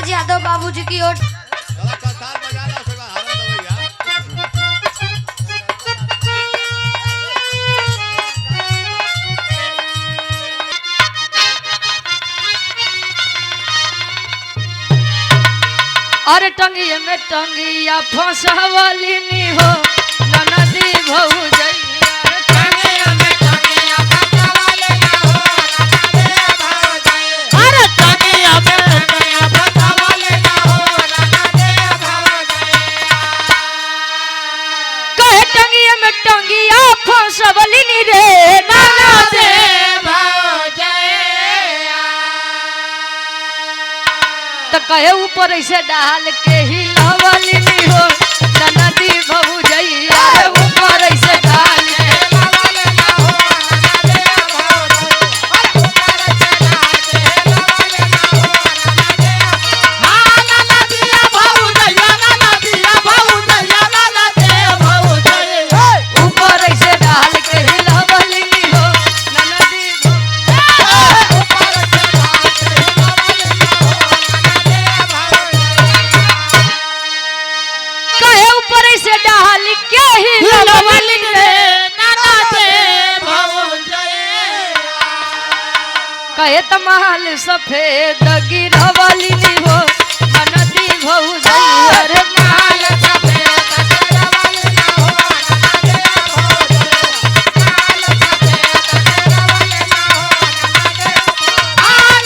राज यादव बाबूजी की ओर अरे टंगिए में टंगिया फंसवली नी हो ननदी भौजैया टंगिया में टंगिया फंसवली ना हो ननदी भौजैया अरे टंगिया में टंगिया फंसवली ना हो ननदी भौजैया कहे टंगिया में टंगिया फंसवली नी रे ननदी तो कहे ऊपर ऐसे डाल के ही लवली नी हो ननदी भौजैया ऊपर ऐसे डाल के लवली ना हो ननदी भौजैया ऊपर ऐसे डाल के लवली ना हो ननदी हां ननदी भौजैया ननदी भौजैया ननदी भौजैया ऊपर ऐसे डाल के ही लवली नी हो ननदी ऊपर ऐसे डाल के लवली ना हो कहे ऊपर से डाल के ही लवली रे ननदी भौजैया कहे तमाल सफेद गिरवली नी हो ननदी भौजैया रे माल सफेद गिरवली ना हो ननदी भौजैया माल सफेद गिरवली ना हो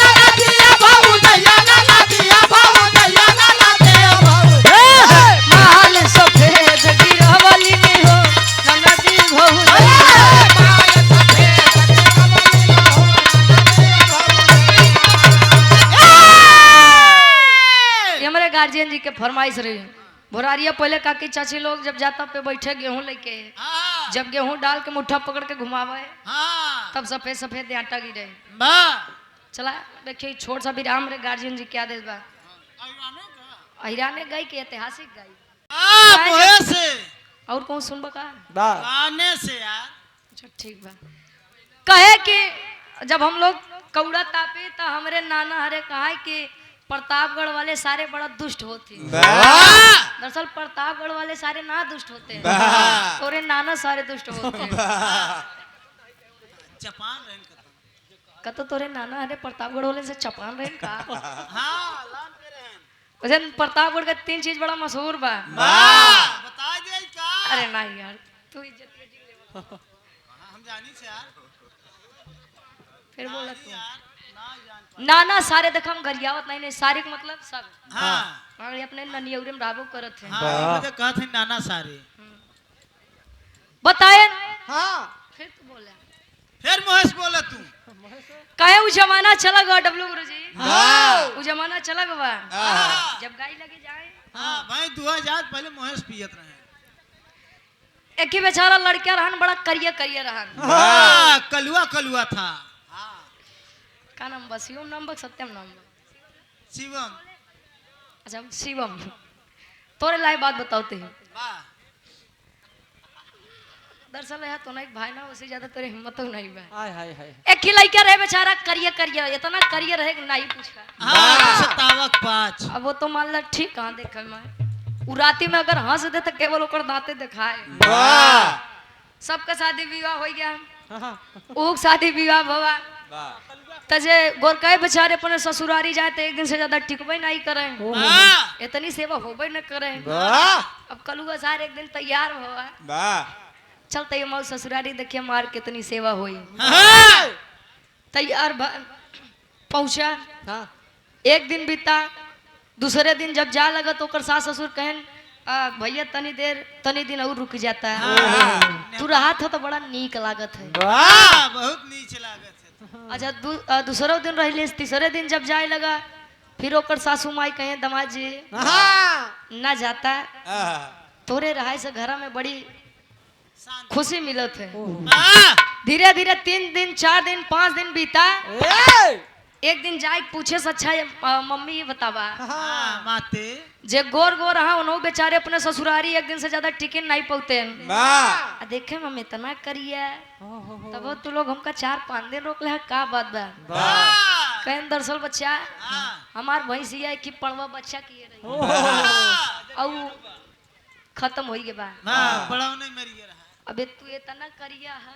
ननदी भौजैया ननदी भौजैया ननदी भौजैया माल सफेद गिरवली नी हो ननदी भौजैया माल सफेद गिरवली ना हो ननदी भौजैया ये हमारे गार्जियन जी के फरमाइश रही भोरारिया पहले काकी चाची लोग जब जाता पे बैठे गेहूं लेके जब गेहूं डाल के मुट्ठा पकड़ के घुमावे तब सफेद सफेद आटा गिरे चला देखिए छोट सा विराम रे गार्जियन जी क्या देश बा अहिराने गई के ऐतिहासिक गई से और कौन सुनबा का गाने से यार अच्छा ठीक बा कहे कि जब हम लोग कौड़ा तापे तो हमारे नाना हरे कहा कि प्रतापगढ़ वाले सारे बड़ा दुष्ट होते दरअसल प्रतापगढ़ वाले सारे ना दुष्ट होते हैं तोरे नाना सारे दुष्ट होते हैं चपान रहन कतो तोरे नाना हरे प्रतापगढ़ वाले से चपान रहे का हां लान पे रहन वैसे प्रतापगढ़ का 3 चीज बड़ा मशहूर बा बता दे का अरे नहीं यार तू इज्जत के जी ले हम जानी से यार फिर बोला तू यार ना जान नाना सारे देख हम गरियावत नहीं सारे का मतलब सब हां और अपने ननियौरे में राबो करत है हां मुझे कहत है नाना सारे बताए हां फिर तू बोला फिर महेश बोला तू कहे वो जमाना चला गया डब्लू गुरुजी हां वो जमाना चला गया जब गाय लगे जाए हां भाई 2000 पहले महेश पियत रहे एक ही बेचारा लड़का रहन बड़ा करिया करिया रहन हां कलुआ कलुआ था हां का नाम बा शिवम नाम बा सत्यम नाम बा शिवम अच्छा शिवम तोरे लाए बात बताते हैं वाह दरअसल है तो नहीं भाई ना उससे ज्यादा तेरे हिम्मत नहीं बा हाय हाय हाय एक ही लड़का रहे बेचारा करिया करिया इतना करिया रहे नहीं पूछा हां सतावक 5 अब वो तो मान ला ठीक कहां देखे मैं उराती में अगर हंस दे तो केवल ओकर दांते दिखाए वाह सबका शादी विवाह हो गया हां ऊक शादी विवाह भवा वाह तजे गोरकाई बेचारे अपने ससुरारी जाए तो एक दिन से ज्यादा टिकबे नहीं करे वाह इतनी सेवा होबे न करे वाह अब कलुआ सार एक दिन तैयार हुआ वाह चलते ये मौत ससुरारी देखिए मार कितनी सेवा हुई हां तैयार पहुंचा हां एक दिन बीता दूसरे दिन जब जा लगा तो ओकर सास ससुर कहन भैया तनी दिन और रुक जाता है तू रहा था तो बड़ा नीक लागत है वाह बहुत नीचे लागत है अच्छा दूसरे दिन रह तीसरे दिन जब जाए लगा फिर ओकर सासू माई कहे दमाद जी ना जाता तोरे रहाय से घर में बड़ी खुशी मिलत है धीरे धीरे 3 दिन 4 दिन 5 दिन बीता एक दिन जाए पूछे से अच्छा मम्मी ये बतावा माते जे गोर गोर रहा उन्हों बेचारे अपने ससुरारी एक दिन से ज्यादा टिकन नहीं पौते देखे हम इतना करिए तब तू लोग हमका 4-5 दिन रोक ले का बात बा कहें दरअसल बच्चा हमार भैंसिया की पड़वा बच्चा किए रही और खत्म हो गए बा हां पड़ावने मर गया रहा अबे तू इतना करिया है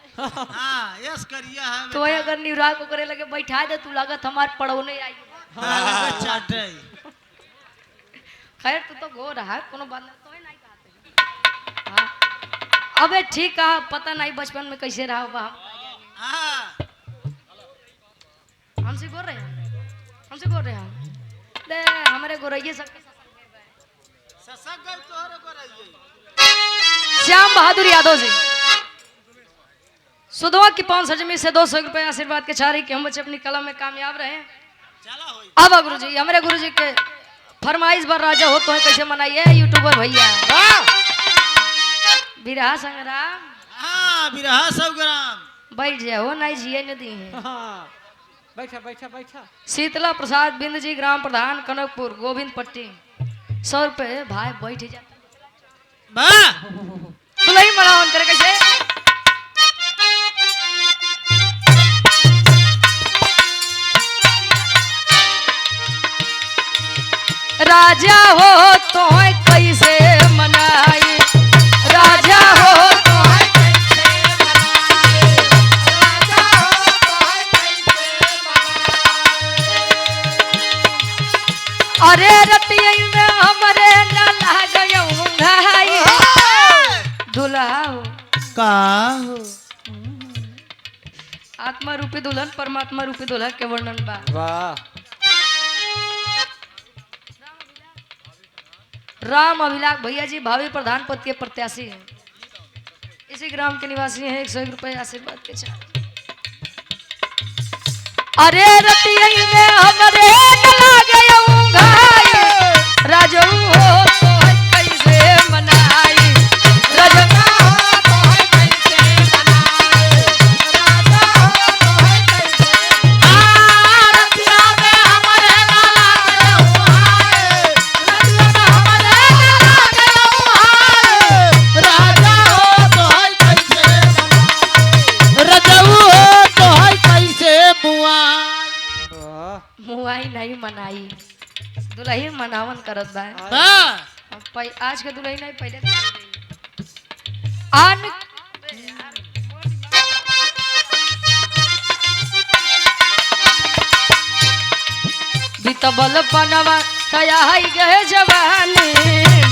हां यस करिया है तो अगर निराग को करे लगे बैठा दे तू लागत हमार पड़ौने आई हां चाटे खैर तू तो गो रहा है कोनो बात नहीं तो नहीं कहते हाँ अबे ठीक है पता नहीं बचपन में कैसे रहा होगा हां हमसे बोल रहे हैं हमसे बोल रहे हैं दे हमारे गोरैये सबके ससक गई तोहरे को रहिए श्याम बहादुर यादव जी सुधवा की 500 जमीन से 200 रुपए आशीर्वाद के चारी कि हम बच्चे अपनी कला में कामयाब रहे चला होई अब गुरुजी हमारे गुरुजी के फरमाइश पर राजा हो तो है कैसे मनाइए यूट्यूबर भैया बिरहा संग्राम हां बिरहा 100 ग्राम बैठ जाओ नहीं जिए नदी है बैठा बैठा बैठा शीतला प्रसाद बिंद जी ग्राम प्रधान कनकपुर गोविंद पट्टी 100 रुपए भाई बैठ जा बा दुल्ही मनावन करे कैसे राजा हो तो है कैसे मनाई राजा हो तो है कैसे मनाई राजा हो तो है कैसे मनाई अरे रतिया में हमरे न लागयो भाई दुल्हा हो का हो आत्मा रूपी दुल्हन परमात्मा रूपी दुल्हा के वर्णन बा वाह राम अभिलाष भैया जी भावी प्रधान पद के प्रत्याशी हैं इसी ग्राम के निवासी हैं 101 रुपए आशीर्वाद के चार अरे रतिया में हमरे न लागयो घाई राजू हो तो है कैसे मनाई राजा हो तो है कैसे मनाई राजा हो तो है कैसे रतिया में हमरे न लागयो घाई रतिया में हमरे न लागयो घाई राजा हो तो है कैसे रजऊ हो तो है कैसे मुआ वाह मुआई नहीं मनाई दुल्ही मनावन करत बा हां आज के दुल्ही नहीं पहले आन बितबल पनवा तया है गए जवानी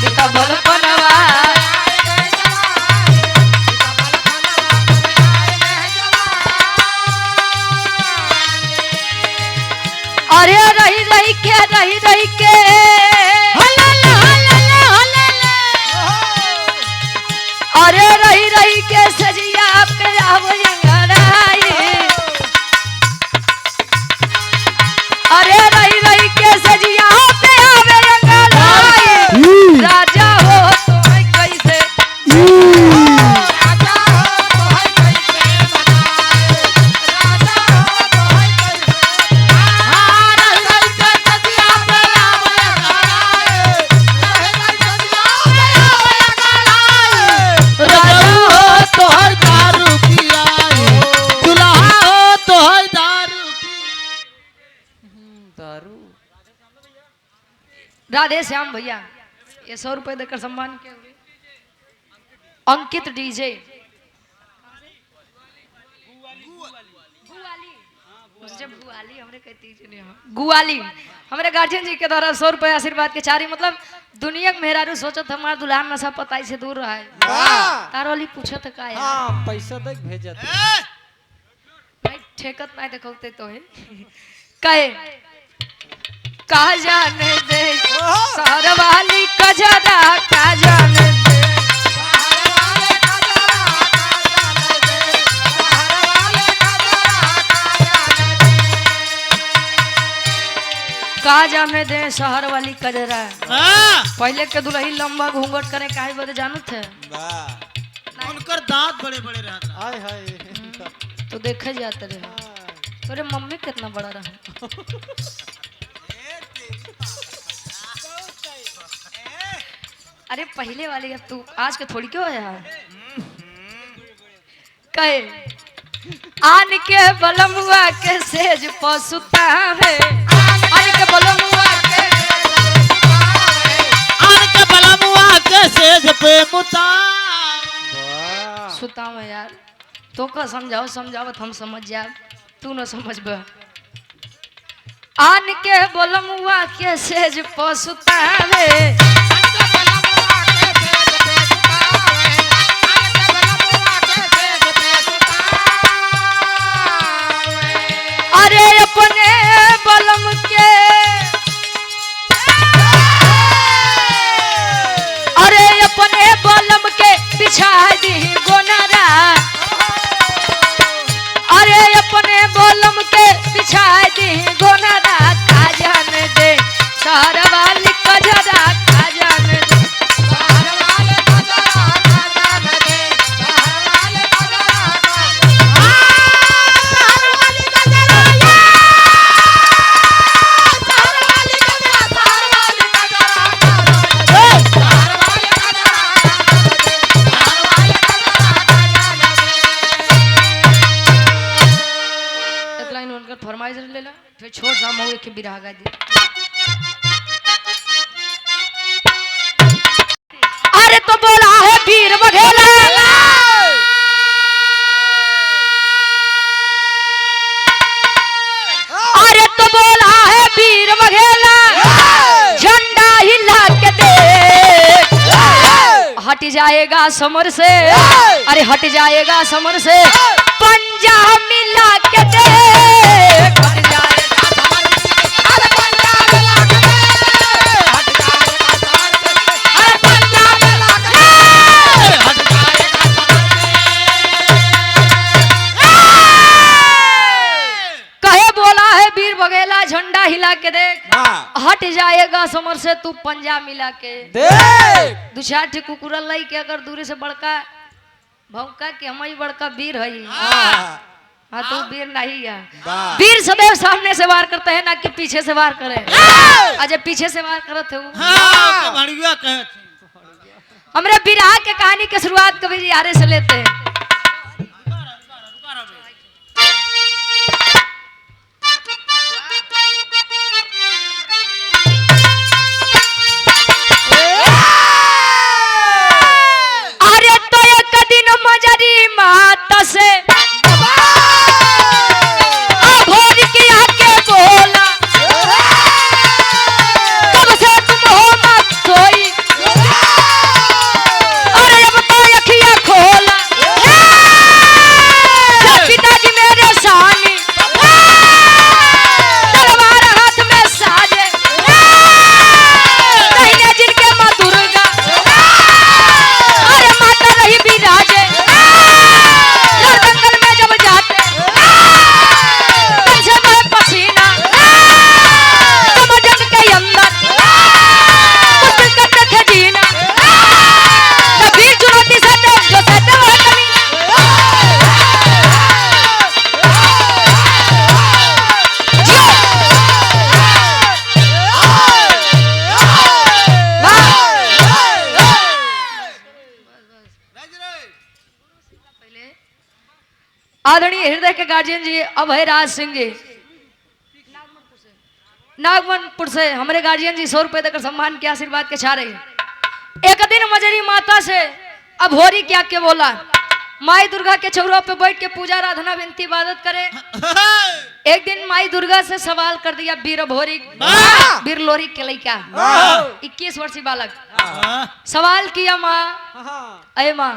बितबल पनवा अरे रही रही के अरे रही के सजिया पे आवई अरे रही के सजिया पे आवे अंगड़ाई राजा हो तो है कैसे राजा हो तो है कैसे मनाए राजा हो तो है कैसे रही के सजिया पे आवे अंगड़ाई रही सजिया पे आवे अंगड़ाई रजऊ हो तो है दारू पियाई दुल्हा हो तो है दारू दारू राधे श्याम भैया ये 100 रुपए देकर सम्मान किया हुए अंकित डीजे गुआली हमारे गार्जियन जी के द्वारा 100 रुपए आशीर्वाद के चारी मतलब दुनिया के मेहरारू सोचत हमार दुल्हन नशा पताई से दूर रहा है तारोली पूछत का यार हाँ पैसा तक भेजत नहीं ठेकत नहीं देखते तो है कहे कहा जाने दे शहर वाली कजरा का जाने दे का जाने दे शहर वाली कजरा हां पहले के दुल्ही लंबा घूंघट करे काहे बदे जानत है उनकर दांत बड़े बड़े रहता हाय हाय तो देखे जाते रहे तोरे मम्मी कितना बड़ा रहा अरे पहले वाली अब तू आज के थोड़ी क्यों है यार कहे आन के बलमुआ के सेज पसुता है आन के बलमुआ सेज पे मुता वाह सुता में यार तो का समझाओ समझावत हम समझ जाए तू न समझब आन के बोलमुआ के सेज पसुतावे अरे अपने बलम के अरे अपने बलम के पिछा दी गोनरा अरे अपने बलम के पिछा दी गोनरा काजन दे शहर वाली कजरा काजन दे फरमाइश ले ला फिर छोड़ सा मऊ के बिरहा गा दे अरे तो बोला है वीर बघेला अरे तो बोला है वीर बघेला झंडा हिला के दे हट जाएगा समर से अरे हट जाएगा समर से पंजा मिला के दे हट जाएगा समर से अरे पंजा मिला के दे हट जाएगा समर से अरे पंजा मिला के दे हट जाएगा समर से कहे बोला है वीर बघेला झंडा हिला के देख हट जाएगा समर से तू पंजा मिला के देख दू चार ठे कुकुरल लाई के अगर दूरी से बड़का भौका के हम ही बड़का वीर है हाँ तो वीर नहीं है वीर सदैव सामने से वार करते हैं ना कि पीछे से वार करे अजय पीछे से वार करते हो हमरे बिरहा के कहानी के शुरुआत कभी यारे से लेते हैं मजरी माता से भोज किया के बोला कब से तुम हो मत सोई अरे अब तो अखियां खोला पिताजी मेरे सानी तलवार हाथ में साजे दाहिने जिनके माँ दुर्गा अरे माता रही विराजे आदरणीय हृदय के गार्जियन जी अभय राज सिंह जी नागमनपुर से हमारे गार्जियन जी 100 रुपए देकर सम्मान के आशीर्वाद के छा रहे। एक दिन मजरी माता से अभोरी क्या के बोला माई दुर्गा के चौरा पे बैठ के पूजा आराधना विनती इबादत करे। एक दिन माई दुर्गा से सवाल कर दिया वीर अभोरी वीर लोरी के लड़का 21 वर्षीय बालक सवाल किया माँ अरे माँ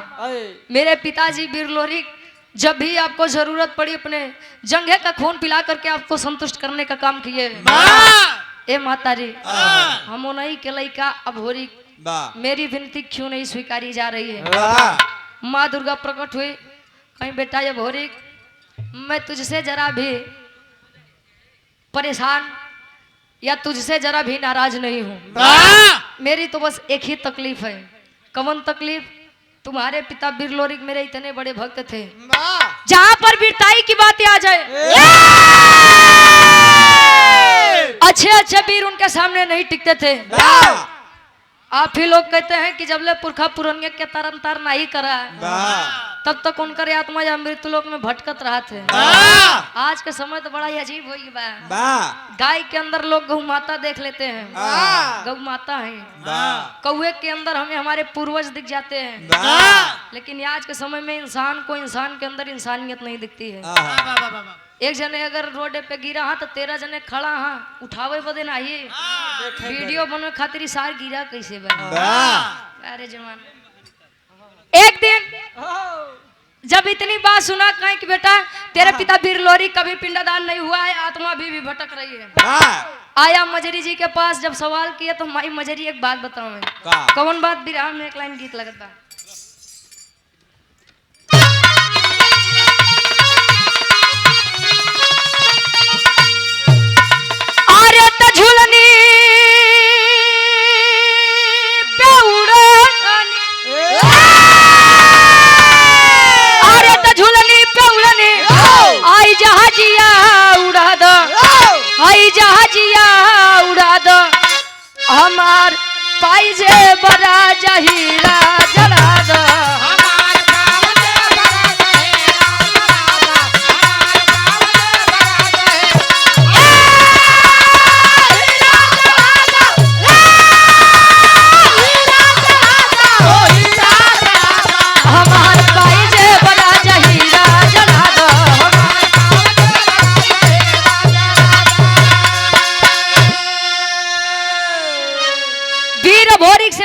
मेरे पिताजी वीर लोरी जब भी आपको जरूरत पड़ी अपने जंघे का खून पिला करके आपको संतुष्ट करने का काम किए। ए माता जी हम नहीं के लड़का अभोरी मेरी विनती क्यों नहीं स्वीकारी जा रही है। माँ दुर्गा प्रकट हुई कहीं बेटा ये भोरी मैं तुझसे जरा भी परेशान या तुझसे जरा भी नाराज नहीं हूँ। मेरी तो बस एक ही तकलीफ है। कौन तकलीफ? तुम्हारे पिता वीर लोरिक मेरे इतने बड़े भक्त थे जहां पर वीरताई की बातें आ जाए अच्छे अच्छे वीर उनके सामने नहीं टिकते थे। आप ही लोग कहते हैं कि जब ले पुरखा पुरनिया के तरन तार नहीं करा तब तक उनकर आत्मा या मृत्यु लोक में भटकत रहा थे। आज के समय तो बड़ा ही अजीब हो गया। गाय के अंदर लोग गौ माता देख लेते हैं, गौ माता है। कौवे के अंदर हमें हमारे पूर्वज दिख जाते हैं, लेकिन आज के समय में इंसान को इंसान के अंदर इंसानियत नहीं दिखती है। एक जने अगर रोड पे गिरा हाँ तो 13 जने खड़ा हाँ उठावे बदे नहीं, वीडियो बनवे खातिर सार गिरा कैसे अरे जवान। एक दिन जब इतनी बात सुना कहीं कि बेटा तेरे पिता बिरलोरी कभी पिंडदान नहीं हुआ है, आत्मा भी भटक रही है। आया मजरी जी के पास, जब सवाल किया तो माई मजरी एक बात बताओ मैं कौन बात बिरहा में एक लाइन गीत लगता। अरे त झूलनी पे उड़नी, अरे त झूलनी पे उड़नी, आई जहाजिया उड़ा दो, आई जहाजिया उड़ा दो, हमार पाइजे बड़ा जहीरा जला दो।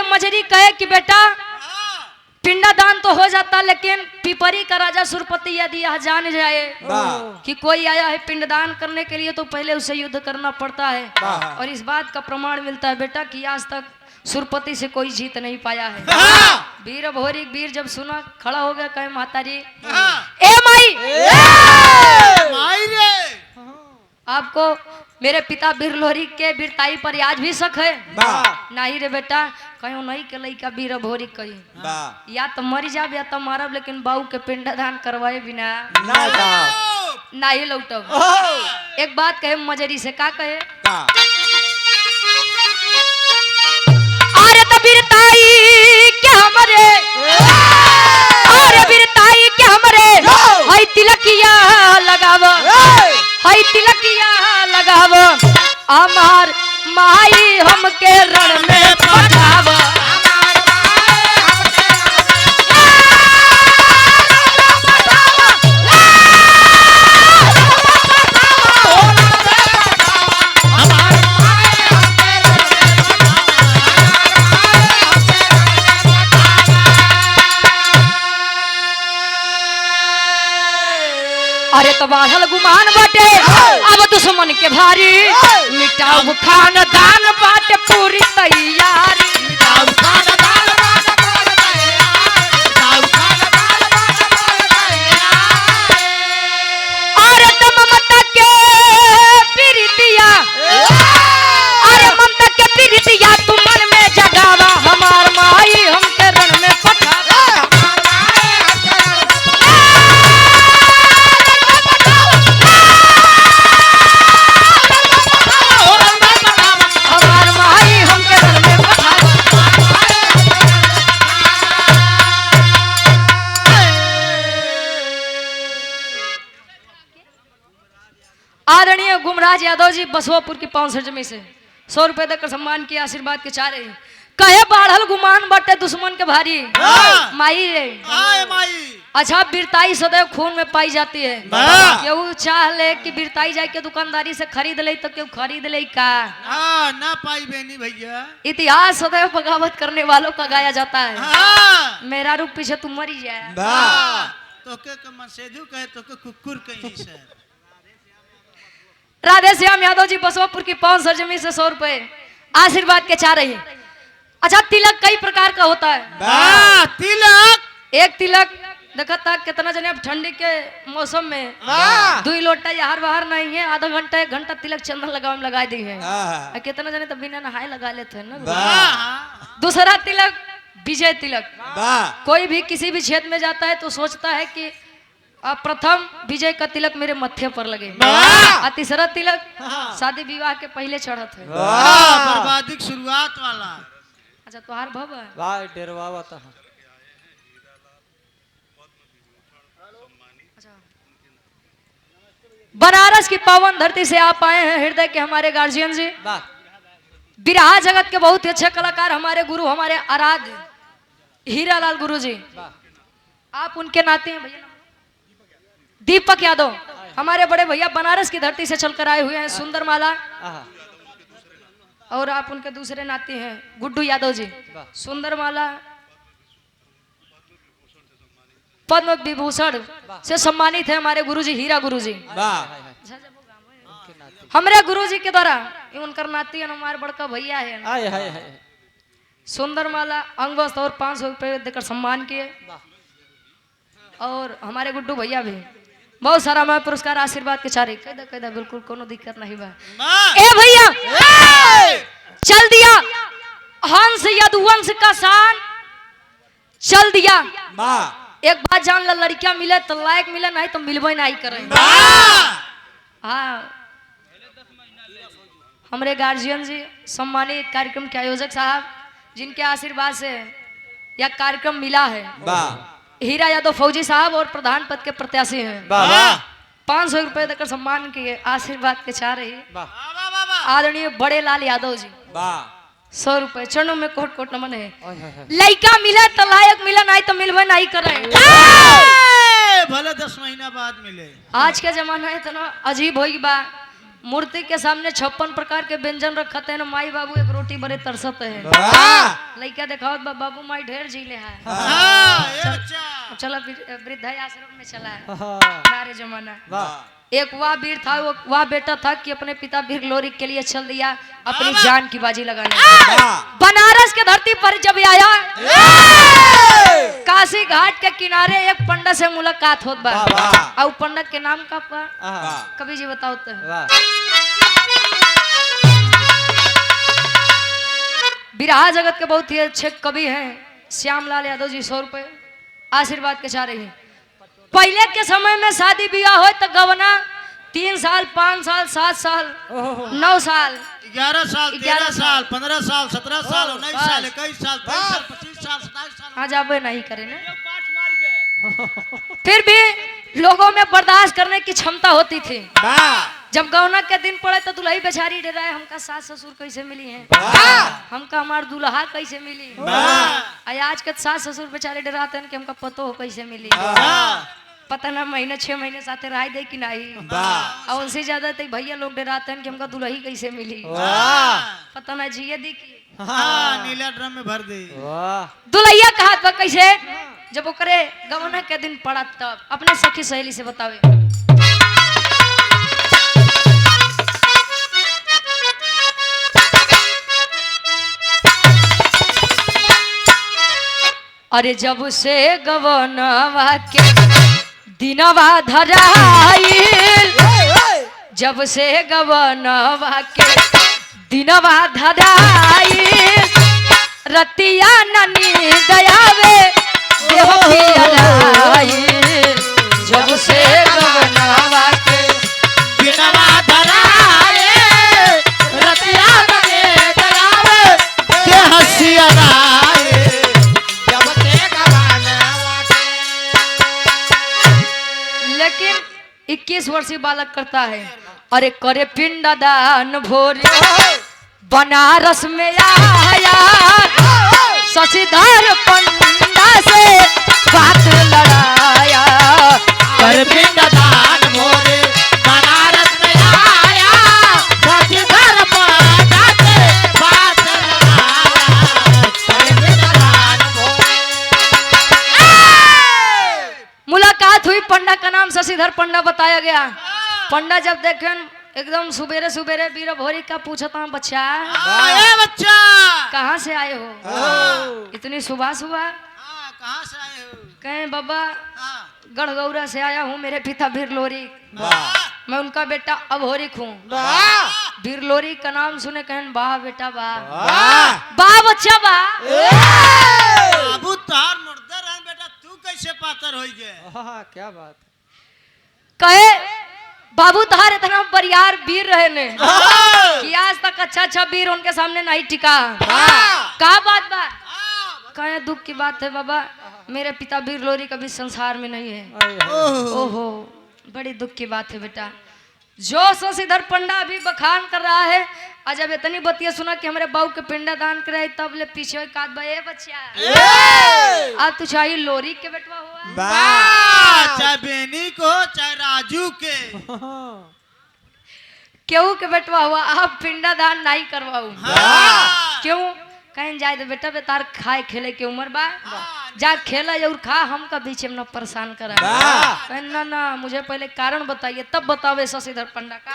मजरी कहे कि बेटा पिंडादान तो हो जाता, लेकिन पिपरी का राजा सुरपति यदि यह जान जाए कि कोई आया है पिंडदान करने के लिए तो पहले उसे युद्ध करना पड़ता है। और इस बात का प्रमाण मिलता है बेटा कि आज तक सुरपति से कोई जीत नहीं पाया है। वीर भोरी वीर जब सुना खड़ा हो गया, कहे माता जी ए माई, माई रे आपको मेरे पिता बिरलोरी के वीरताई पर आज भी शक है? नहीं रे बेटा, कहीं नहीं के लइका वीर भोरी कही या तो मर जाब या तो मारब, लेकिन बाऊ के पिंडदान करवाए बिना नहीं लौटब। एक बात कहे मजरी से, का कहे? अरे तो वीरताई के हमरे, अरे वीरताई के हमरे हई तिलकिया लगाव, हई तिलकिया लगाव, हमार माई हमके रण में पठाव। अरे तो बाढ़ल गुमान बाटे अब दुश्मन के भारी, मिटाऊ खानदान बाटे पूरी तैयारी। अरे तो ममता के प्रीतिया, अरे ममता के प्रीतिया तू मन में जगावा, हमार माई हमके रण में पठावा। आदरणीय गुमराज यादव जी बसवापुर की 500 जमी से 100 रुपए देकर सम्मान किया, आशीर्वाद के चाह रहे। कहे बाढ़ल गुमान बटे दुश्मन के भारी, माई रे माई। अच्छा वीरताई सदैव खून में पाई जाती है। केहू चाह ले कि वीरताई जाए के दुकानदारी से खरीद ले तो केहू खरीद ले का ना पाई बेनी भैया। इतिहास सदैव बगावत करने वालों का गाया जाता है। मेरा रूप पीछे तुम मरी जाए तो के मसेदू कहे तो के कुकुर कहीं से। राधे श्याम यादव जी बसवापुर की 500 जमी से 100 रुपए आशीर्वाद के चाह रही। अच्छा तिलक कई प्रकार का होता है। तिलक एक तिलक देखा था कितना जने अब ठंडी के मौसम में 2 लोटा यार बाहर नहीं है, आधा घंटा 1 घंटा तिलक चंदन लगावे में लगा दी है। कितना जने तो बिना नहाए लगा लेते हैं ना। दूसरा तिलक विजय तिलक, कोई भी किसी भी क्षेत्र में जाता है तो सोचता है कि प्रथम विजय का तिलक मेरे मत्थे पर लगे। और तीसरा तिलक शादी विवाह के पहले चढ़त है। बर्बादी की शुरुआत वाला। अच्छा तुहार भव है। वाह डेरवा बता बनारस की पावन धरती से आप आए हैं हृदय के हमारे गार्जियन जी। वाह बिरहा जगत के बहुत ही अच्छे कलाकार हमारे गुरु हमारे आराध्य हीरालाल गुरु जी। वाह आप उनके नाते हैं भैया। दीपक यादव हमारे बड़े भैया बनारस की धरती से चलकर आए हुए हैं सुंदरमाला। आहा और आप उनके दूसरे नाते हैं गुड्डू यादव जी। वाह सुंदरमाला पद्म विभूषण से सम्मानित है हमारे गुरुजी हीरा गुरुजी। वाह हमारे गुरुजी के द्वारा ये उनकर नाती है हमारे बड़का भैया है आए हाय हाय सुंदरमाला अंग वस्त्र और 500 रुपये देकर सम्मान किए। वाह और हमारे गुड्डू भैया भी बहुत सारा हमारे पुरस्कार आशीर्वाद के चारे कहदा बिल्कुल कोनो दिक्कत नहीं बा। ए भैया चल दिया हंस यदुवंश का शान चल दिया। वाह एक बात जान ला लड़कियां मिले तो लायक मिले नहीं तो मिलबे नहीं करे। हाँ हमारे गार्जियन जी सम्मानित कार्यक्रम के आयोजक साहब जिनके आशीर्वाद से यह कार्यक्रम मिला है। वाह हीरा यादव फौजी साहब और प्रधान पद के प्रत्याशी हैं। वाह वाह 500 रुपए देकर सम्मान किए आशीर्वाद के चाह रही वाह आदरणीय बड़े लाल यादव जी। वाह 100 रुपए चरणों में कोट कोट नमन है। ओए हाय हाय लड़का मिले तो लायक मिले नहीं तो मिलबे नहीं करे। भले 10 महीना बाद मिले। आज के जमाना है इतना अजीब हो बा मूर्ति के सामने 56 प्रकार के व्यंजन रखते हैं माई बाबू एक रोटी बड़े तरसत है। वाह लड़का दिखाओ बाबू माई ढेर झीले है। चलो वृद्धा आश्रम में चला है सारे जमाना। वाह एक वह वीर था वह बेटा था कि अपने पिता वीर लोरी के लिए चल दिया अपनी जान की बाजी लगाने। बनारस के धरती पर जब आया काशी घाट के किनारे एक पंडित से मुलाकात होत बा। और पंडित के नाम का पा कवि जी बताओ तो। बिरहा जगत के बहुत ही अच्छे कवि हैं श्यामलाल यादव जी। 100 रुपए आशीर्वाद के चाह रहे हैं। पहले के समय में शादी ब्याह हो तो गवना 3 साल 5 साल 7 साल 9 साल 11 साल 13 साल 15 साल 17 साल 19 साल 21 साल 23 साल 25 साल 27 साल आज आप नहीं करें ना। फिर भी लोगों में बर्दाश्त करने की क्षमता होती थी। जब गौना के दिन पड़े तो दुल्ही बेचारी डराए हमका सास ससुर कैसे मिली हैं हमका हमार दुल्हा कैसे मिली। आज के सास ससुर बेचारे डराते हैं कि हमका पतो हो कैसे मिली। पता ना महीने 6 महीने साथे रह दे कि नहीं। और उनसे ज्यादा तो भैया लोग डराते हैं कि हमका दुल्ही कैसे मिली। पता ना जिये दी की नीला ड्रम में भर दे। दुल्हिया कहा था कैसे जब ओकरे गवना के दिन पड़ा तब अपने सखी सहेली से बतावे। अरे जब से गवनवा के दिनवा धराइल जब से गवनवा के दिनवा धराइल रतिया ननी दयावे देह पियराइल जब से गवनवा के दिनवा धराए रतिया ननी दयावे देह सियराए जब से गवनवा लेकिन 21 वर्षीय बालक करता है। अरे करे पिंडदान भोरे बनारस में आया शशिधर पंडा से बात लड़ाया। कर पिंडदान मोरे बनारस में आया शशिधर पंडा से बात लड़ाया। कर पिंडदान मुलाकात हुई पंडा का नाम शशिधर पंडा बताया गया। पंडा जब देखें एकदम सुबेरे सुबेरे वीर भोरी का पूछता हूँ बच्चा बच्चा कहाँ से आए हो इतनी सुबह सुबह। कहाँ से आए हो? कहें बाबा गढ़गौरा से आया हूँ मेरे पिता वीर लोरी मैं उनका बेटा अभोरिक हूँ। वीर लोरी का नाम सुने कहन वाह बेटा वाह बच्चा बाबू तार मुर्दा रहन बेटा तू कैसे पातर हो गए। क्या बात कहे बाबू तहार इतना बरियार वीर रहे ने कि आज तक अच्छा वीर उनके सामने नहीं टिका। का बात बा? कहे दुख की बात है बाबा, मेरे पिता वीर लोरी कभी संसार में नहीं है। ओहो, बड़ी दुख की बात है बेटा। जो शशिधर पंडा अभी बखान कर रहा है, आज जब इतनी बतिया सुना कि हमारे बाबू के पिंडा दान कराए, तब ले पीछे काट बा ए बच्चा अब तू चाहिए लोरी के बेटवा हुआ, चाहे बेनी को चाहे राजू के केहू के बेटवा हुआ, आप पिंडा दान नहीं करवाऊ। क्यों? कहीं जाए तो बेटा बेतार खाए खेले के उम्र बा, जा खेला और खा, हमका बीच में न परेशान करा। ना ना, मुझे पहले कारण बताइए तब बतावे शशिधर पंडा का।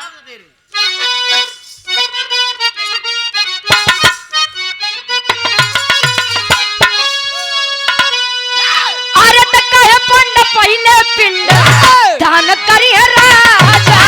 अरे तो कहे पंडा पहले पिंड दान करिए राजा,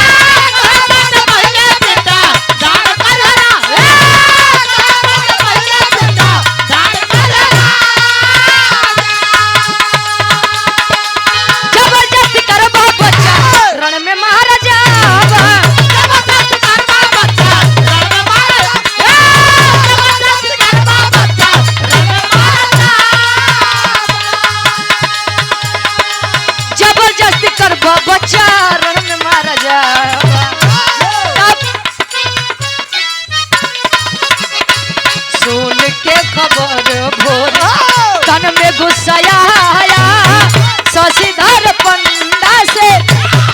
शशिधर पंडा से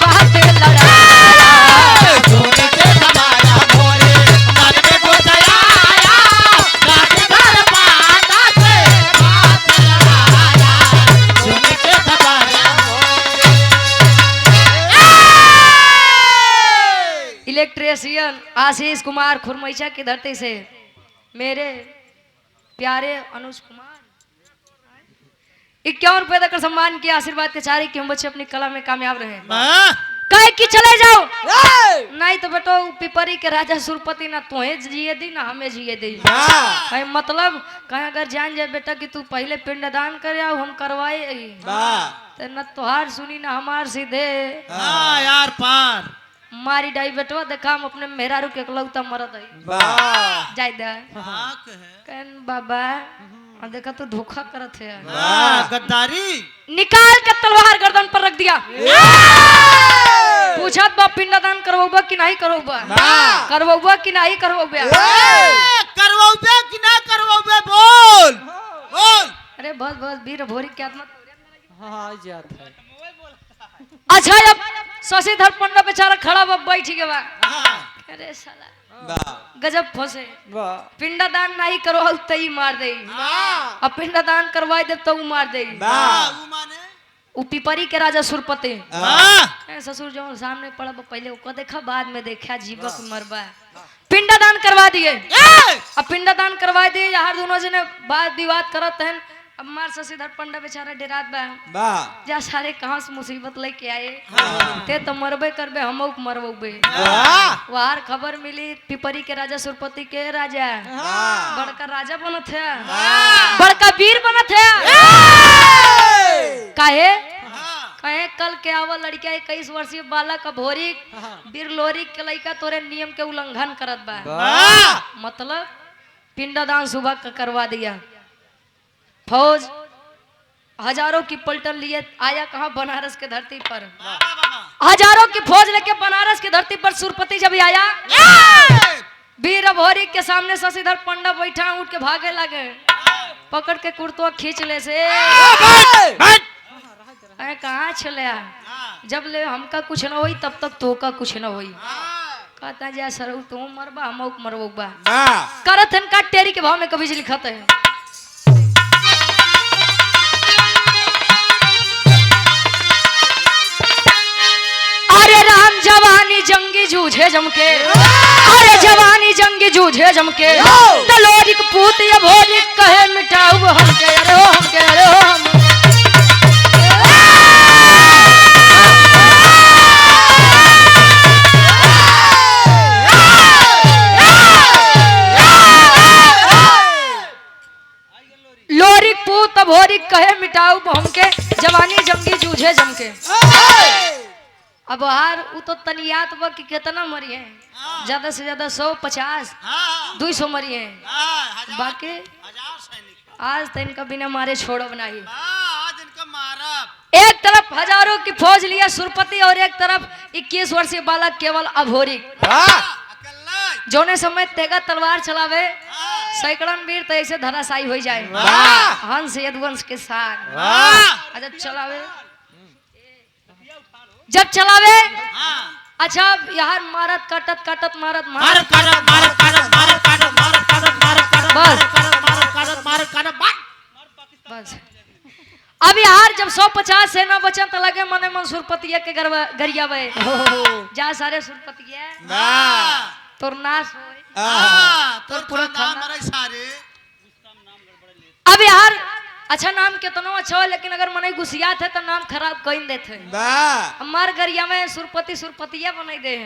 बात लड़ाया, इलेक्ट्रिशियन आशीष कुमार खुरमैचा की धरती से मेरे प्यारे अनुज कुमार 51 रुपए देकर सम्मान किया, आशीर्वाद के चारी कि हम बच्चे अपनी कला में कामयाब रहे। कहे कि चले जाओ, नहीं तो बेटो पिपरी के राजा सुरपति ना तुम्हें जिए दी ना हमें जिए दी। मतलब कहे अगर जान जाए बेटा कि तू पहले पिंडदान करे हम करवाए तो न तुहार सुनी ना हमार सीधे यार पार मारी डाई बेटवा, देखा हम अपने मेहरारू के इकलौता मरद है जाय दे कहन बाबा देखा तू धोखा करत है, गद्दारी निकाल के तलवार गर्दन पर रख दिया। पूछत बा पिंडदान करवोबा कि नहीं करवोबा, करवोबा कि नहीं करवोबा, करवोबे कि ना करवोबे बोल बोल। अरे बस बस वीर भोरी की आत्मा जात है। अच्छा अब शशिधर पंडा बेचारा खड़ा बा बैठ गया, अरे साला गजब फंसे, पिंडदान नहीं करो तई मार दे, अब पिंडदान करवा दे तो मार दे। वो पिपरी के राजा सुरपति ससुर जो सामने पड़ा पहले उसको देखा, बाद में देखा जीवक मरबा, पिंडदान करवा दिए। अब पिंडदान करवा दिए, यार दोनों जने बात विवाद करत हैं। अब मार शशिधर पंडा बेचारा डेरात बा, जा सारे कहाँ से मुसीबत लेके आए, ते तो मरबे करबे हम मरबे। वार खबर मिली पिपरी के राजा सुरपति के राजा बड़का राजा बनत है, बड़का वीर बनत है। काहे कहे कल के आवा लड़किया 21 वर्षीय बालक भोरी वीर लोरी के लड़का तोरे नियम के उल्लंघन करत बा, मतलब पिंडदान सुबह का करवा दिया। फौज हजारों की पलटन लिए आया कहा बनारस के धरती पर, हजारों की फौज लेके बनारस की धरती पर सुरपति जब आया, वीर भोरी के सामने शशिधर पंडा बैठा, उठ के भागे लगे, पकड़ के कुर्तवा खींच ले से कहाँ चले, जब ले हमका कुछ न होई तब तक तो का कुछ न होई। कहता जा सर तू मरबा हम मरबा, करत हन का टेरी के भाव में कभी लिखत है। अरे राम जवानी जंगी जूझे जमके, अरे जवानी जंगी जूझे जमके, तलोरिक पूत ये भोरी कहे मिटाऊ हमके, अरे हो हमके, अरे हो हम। लोरिक पूत भोरी कहे मिटाऊ हमके, जवानी जंगी जूझे जमके। अब अब हार वो तो तनियात बा कि कितना मरी है, ज्यादा से ज्यादा 150 200 मरी है, बाकी आज तो इनका बिना मारे छोड़ो नहीं। एक तरफ हजारों की फौज लिया सुरपति और एक तरफ 21 वर्षीय बालक केवल अघोरी जोने समय तेगा तलवार चलावे सैकड़न वीर तो ऐसे धराशायी हो जाए हंस यदुवंश के साथ। अच्छा चलावे जब चलावे अच्छा यार मारत काटत काटत मारत मारत बस अब यार जब 150 सेना बचा तो लगे मने मन सुरपतिया के गरियावे जा सारे सुरपतिया तोर नाश होए तोर पूरा खाना सारे। अब यार अच्छा नाम कितना अच्छा है लेकिन अगर मने गुस्सिया थे तो नाम खराब कहीं देते हमार गरिया में सुरपति सुरपतिया बनाई दे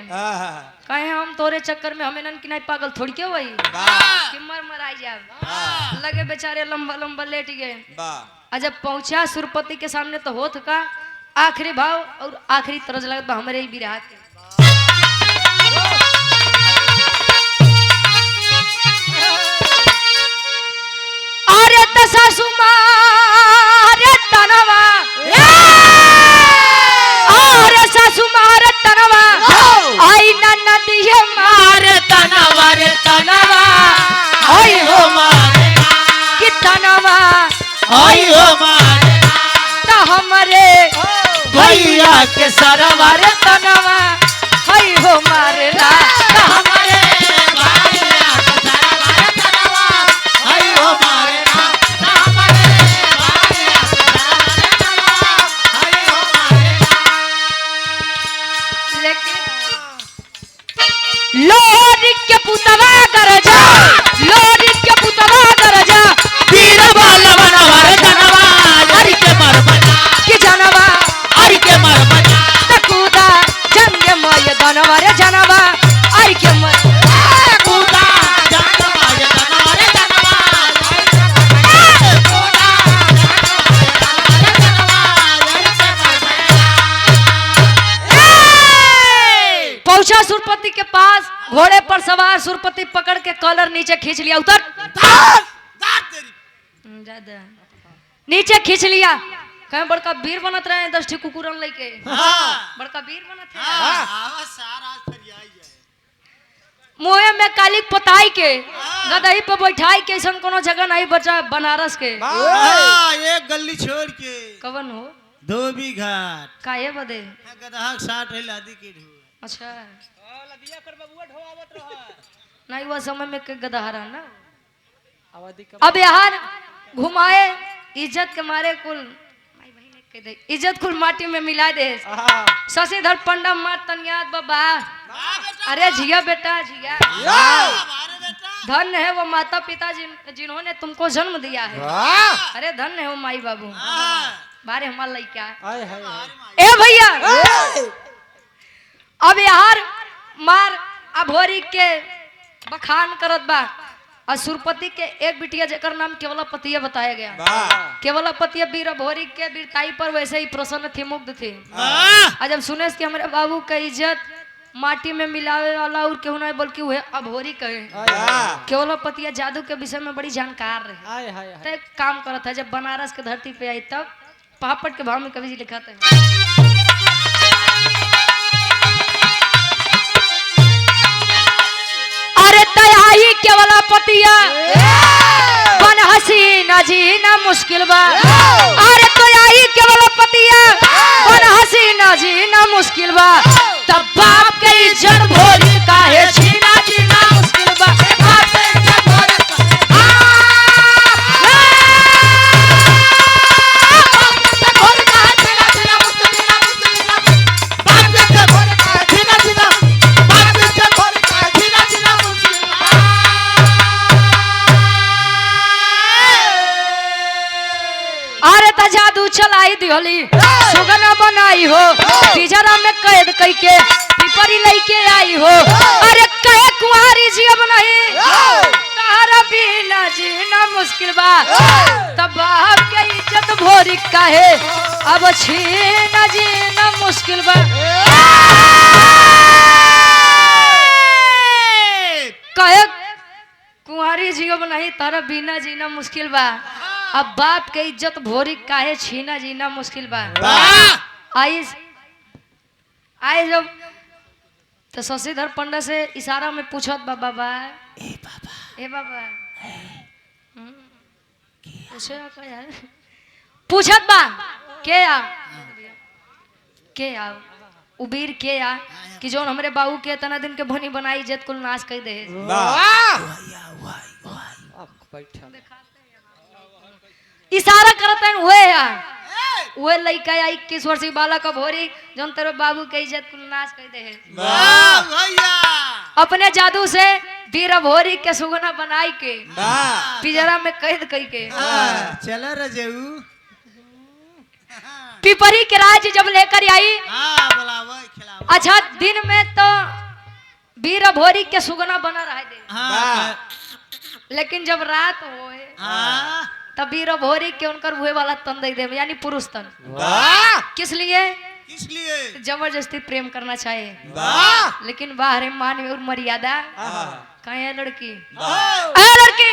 कहे हम तोरे चक्कर में हमें नन की नहीं पागल थोड़ी के वही कि मर मराई जाए लगे बेचारे लंबा लंबा लेट गए। जब पहुंचा सुरपति के सामने तो होत का आखिरी भाव और आखिरी तरज लगता हमारे ही बिरहा के अरे तसा सुमारे तनवा अरे सासुमारे तनवा आई नदिए मारे तनवा रे तनवा आई हो मारे कि तनवा आई हो मारे त हमरे भैया के सरवा रे तनवा आई हो मारे ला त हमरे लोरी के पुतवा गरजा लोरी के पुतवा गरजा वीर बालवन वर जनवा हरि के मर बजा कि जनवा हरि के मर बजा तकुदा जंग मय दनवा रे जनवा हरि के मर तकुदा जंग मय दनवा रे जनवा पहुंचा सुरपति के पास घोड़े पर सवार सुरपति पकड़ के कॉलर नीचे खींच लिया उतर नीचे खींच लिया कहीं बड़का वीर बनत रहे 10 ठी कुकुरन लेके बड़का वीर बनत है मुहे में काली पोताई के गदही पे बैठाई के ऐसा कोनो जगह नहीं बचा बनारस के एक गली छोड़ के कवन हो धोबी घाट काहे बदे गदहा 60 है लादी के ढो अच्छा नहीं हुआ समय में के गदहारा ना अब यार घुमाए इज्जत के मारे कुल इज्जत कुल माटी में मिला दे शशिधर पंडा मार तनियाद बाबा अरे झिया बेटा झिया धन्य है वो माता पिता जिन्होंने तुमको जन्म दिया है अरे धन्य है वो माई बाबू बारे हमारा लइका ए भैया अब यार मार अभोरी के बखान करत बा और सुरपति के एक बिटिया जेकर नाम केवलापतिया बताया गया केवलापतिया वीर अभोरी के वीरताई पर वैसे ही प्रसन्न थी मुग्ध थी और जब सुने कि हमारे बाबू का इज्जत माटी में मिलावे वाला और क्यों नहीं बल्कि वह अभोरी कहे केवलापतिया जादू के विषय में बड़ी जानकार रहे तो एक काम करता है जब बनारस के धरती पे आई तब पापड़ के भाव में कवि जी लिखा था अरे तयाई केवलापतिया बन हसीना जीना मुश्किल बा अरे तयाई केवलापतिया बन हसीना जीना मुश्किल बा तब बाप के इज्जत भोली काहे छीना जीना मुश्किल बा बाप के इज्जत भोली जादू चलाई दिहली सुगना बनाई हो पिजरा में कैद कई के पिपरी लेके आई हो अरे कहे कुंवारी जी अब नहीं तारा बिना जीना मुश्किल बा तब बाप के इज्जत भोरी काहे अब छीना जीना मुश्किल बा कहे कुंवारी जीव नहीं तारा बिना जीना मुश्किल बा अब बाप के इज्जत भोरी काहे छीना जीना मुश्किल बा आई आई जब तो शशिधर पंडा से इशारा में पूछत बा बाबा ए बाबा पूछत बा के आ उबीर के आ कि जोन हमरे बाबू के तना दिन के भनी बनाई इज्जत कुल नाश कर दे इशारा करते हैं हुए यार वो लड़का आई 21 वर्षीय बालक भोरी जोन तेरे बाबू के इज्जत कुल नाश कर दे अपने जादू से वीर भोरी के सुगना बनाई के पिंजरा में कैद कई के चल रजऊ पिपरी के राज जब लेकर आई अच्छा दिन में तो वीर भोरी के सुगना बना रहा दे लेकिन जब रात होए तब वीर भोरी के उनकर हुए वाला तन दे दे यानी पुरुष तन किस लिए जबरदस्ती प्रेम करना चाहिए लेकिन बाहर मान और मर्यादा कहीं है लड़की लड़की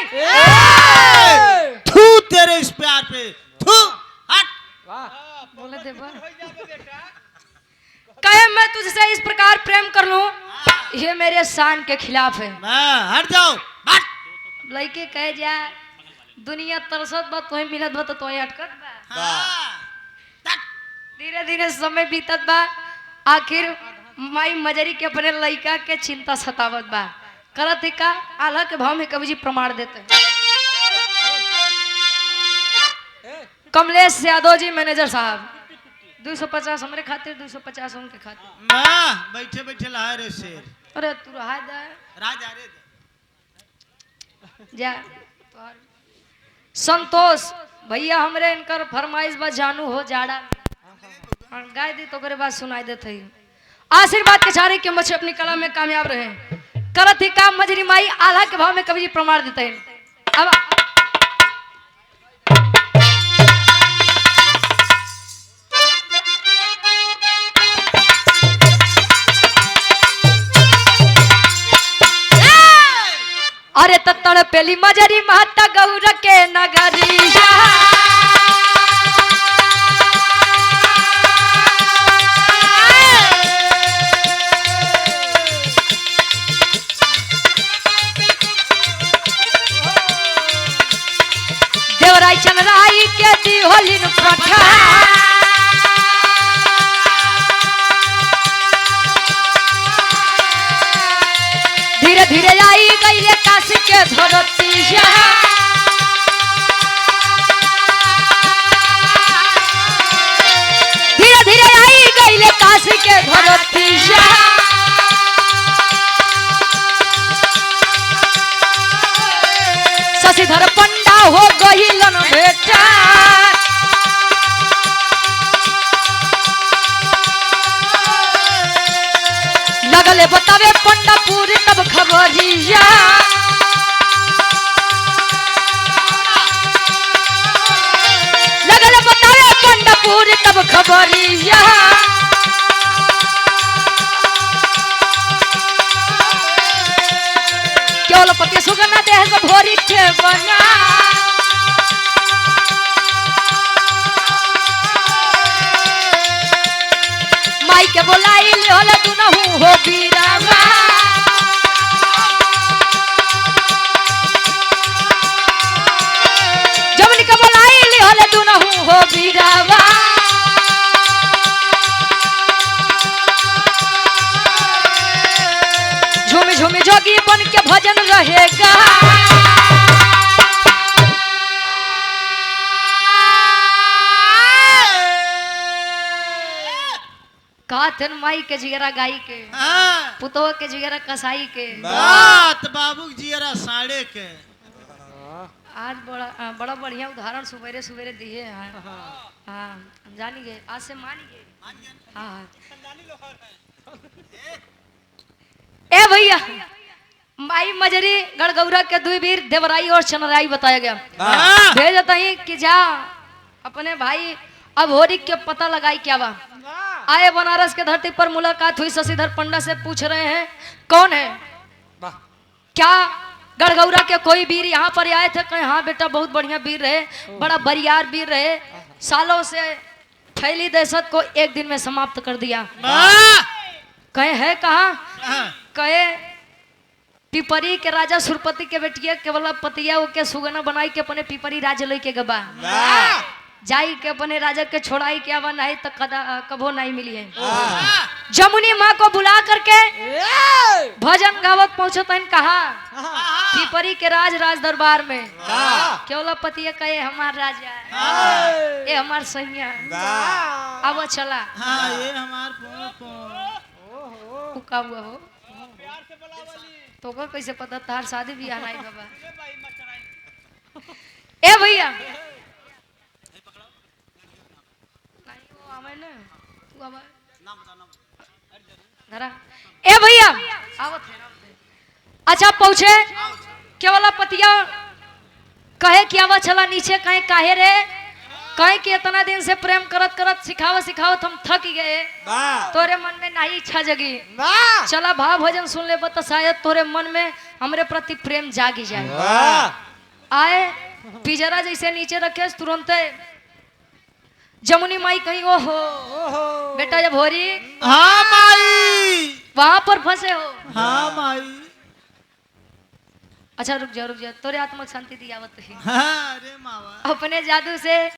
थू तेरे इस प्यार पे थू हट बोले दे कहे मैं तुझसे इस प्रकार प्रेम कर लूं ये मेरे शान के खिलाफ है हट जाओ लड़के कहे जा दुनिया तरसत बा तोहे मिलत बा तो तोहे अटकत बा धीरे धीरे समय बीतत बा आखिर माई मजरी के अपने लड़का के चिंता सतावत बा करत है का आल्हा के भाव में कवि जी प्रमाण देते कमलेश यादव जी मैनेजर साहब 250 हमरे खातिर 250 उनके खातिर बैठे बैठे लहा रे शेर अरे तू रहा दे राज आ रे जा संतोष भैया हमरे इनकर फरमाइश बा जानू हो जाड़ा गाय दी तो करे बात सुनाई देते आशीर्वाद के चारे के मछली अपनी कला में कामयाब रहे करत ही काम मजरी माई आल्हा के भाव में कवि जी प्रमाण देते हैं अब अरे तड़ पेली मजरी महता गौर के नगरिया देवराई चंद्राई के दी होलिन पठा धीरे धीरे आई गई रे काशी के धरतिया धीरे धीरे आई गई रे काशी के धरतिया शशिधर पंडा हो गई लन बेटा लगले बतावे पंडा पूरी तब खबरिया लगले बतावे पंडा पूरी तब खबरिया केवल पति सुगना देह से भोरी के बना माई के बोलाई ले तू न हो बीरावा जमनी के बोलाई ले तू न हो बीरावा झूमी झूमी जोगी बन के भजन रहेगा काथन माई के जिगरा गाई के पुतो के जिगरा कसाई के बात बाबू जियरा साड़े के आज बड़ा बढ़िया उदाहरण सुबेरे सुबेरे दिए हैं हाँ हम जानी गए आज से मानी गए हाँ ए भैया माई मजरी गड़गौरा के दुई वीर देवराई और चनराई बताया गया। हाँ। भेजता ही कि जा अपने भाई अब होरी के पता लगाई क्या बा। आए बनारस के धरती पर मुलाकात हुई। शशिधर पंडा से पूछ रहे हैं कौन है क्या गड़गौरा के कोई वीर यहाँ पर आए थे? कहे हाँ बेटा बहुत बढ़िया वीर रहे, बड़ा बरियार वीर रहे, सालों से फैली दहशत को एक दिन में समाप्त कर दिया। कहे है कहाँ? कहे पिपरी के राजा सुरपति के बेटिया केवल पतिया के सुगना बनाई के अपने पिपरी राज ले के गबा जाई के अपने राजा के छोड़ाई के आवा नहीं तो कभो नहीं मिली है। जमुनी माँ को बुला करके भजन गावत पहुंचो तन कहा पिपरी के राज दरबार में केवल पतिया कहे हमार राजा ये हमार सैया अब चला ये हमार का हुआ हो तो को कैसे पता तार शादी भी आना है बाबा। ए भैया ए भैया अच्छा पहुंचे केवल पतिया कहे कि आवा चला नीचे कहे काहे रे कहे कि इतना दिन से प्रेम करत करत सिखावत हम थक गए तोरे मन में नहीं इच्छा जगी चला भाव भजन सुन ले तो शायद तोरे मन में हमरे प्रति प्रेम जागी जाए। आए पिजरा जैसे नीचे रखे तुरंत जमुनी माई कहीं ओहो बेटा जब होरी हाँ माई वहां पर फंसे हो। हाँ माई अच्छा रुक जा तोरे आत्मा शांति दियावत है हाँ, अरे मावा अपने जादू से